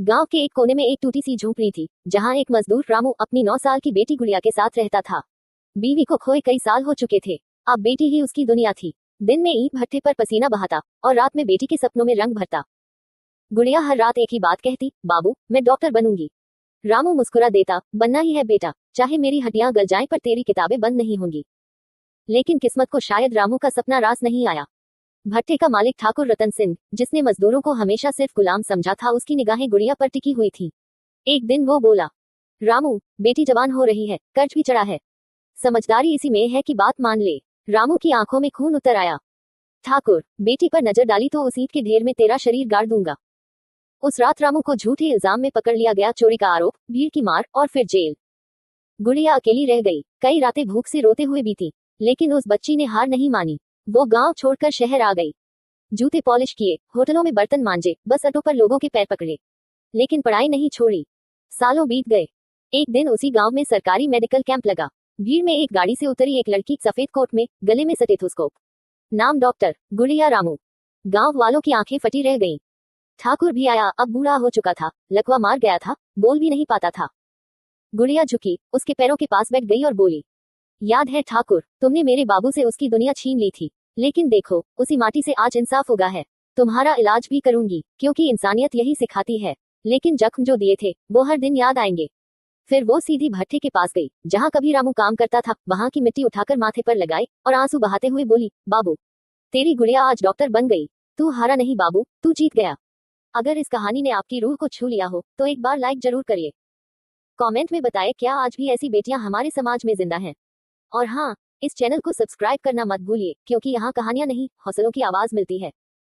गांव के एक कोने में एक टूटी सी झोपड़ी थी, जहां एक मजदूर रामू अपनी 9 साल की बेटी गुड़िया के साथ रहता था। बीवी को खोए कई साल हो चुके थे, अब बेटी ही उसकी दुनिया थी। दिन में ईंट भट्ठे पर पसीना बहाता और रात में बेटी के सपनों में रंग भरता। गुड़िया हर रात एक ही बात कहती, बाबू मैं डॉक्टर बनूंगी। रामू मुस्कुरा देता, बनना ही है बेटा, चाहे मेरी हड्डियां गल जाएं पर तेरी किताबें बंद नहीं होंगी। लेकिन किस्मत को शायद रामू का सपना रास नहीं आया। भट्टे का मालिक ठाकुर रतन सिंह, जिसने मजदूरों को हमेशा सिर्फ गुलाम समझा था, उसकी निगाहें गुड़िया पर टिकी हुई थी। एक दिन वो बोला, रामू बेटी जवान हो रही है, कर्ज भी चढ़ा है, समझदारी इसी में है कि बात मान ले। रामू की आंखों में खून उतर आया। ठाकुर, बेटी पर नजर डाली तो उस ईंट के ढेर में तेरा शरीर गाड़ दूंगा। उस रात रामू को झूठे इल्जाम में पकड़ लिया गया, चोरी का आरोप, भीड़ की मार और फिर जेल। गुड़िया अकेली रह गई, कई रातें भूख से रोते हुए बीती, लेकिन उस बच्ची ने हार नहीं मानी। वो गांव छोड़कर शहर आ गई, जूते पॉलिश किए, होटलों में बर्तन मांजे, बस अड्डों पर लोगों के पैर पकड़े, लेकिन पढ़ाई नहीं छोड़ी। सालों बीत गए। एक दिन उसी गांव में सरकारी मेडिकल कैंप लगा। भीड़ में एक गाड़ी से उतरी एक लड़की, सफेद कोट में, गले में स्टेथोस्कोप, नाम डॉक्टर गुड़िया रामू। गांव वालों की आंखें फटी रह गईं। ठाकुर भी आया, अब बूढ़ा हो चुका था, लकवा मार गया था, बोल भी नहीं पाता था। गुड़िया झुकी, उसके पैरों के पास बैठ गई और बोली, याद है ठाकुर, तुमने मेरे बाबू से उसकी दुनिया छीन ली थी, लेकिन देखो उसी माटी से आज इंसाफ उगा है। तुम्हारा इलाज भी करूंगी, क्योंकि इंसानियत यही सिखाती है। लेकिन जख्म जो दिए थे वो हर दिन याद आएंगे। फिर वो सीधी भट्टे के पास गई, जहां कभी रामू काम करता था। वहां की मिट्टी उठाकर माथे पर लगाई और आंसू बहाते हुए बोली, बाबू तेरी गुड़िया आज डॉक्टर बन गई। तू हारा नहीं बाबू, तू जीत गया। अगर इस कहानी ने आपकी रूह को छू लिया हो तो एक बार लाइक जरूर करिए। कमेंट में बताएं, क्या आज भी ऐसी बेटियां हमारे समाज में जिंदा हैं? और हाँ, इस चैनल को सब्सक्राइब करना मत भूलिए, क्योंकि यहाँ कहानियां नहीं, हौसलों की आवाज मिलती है।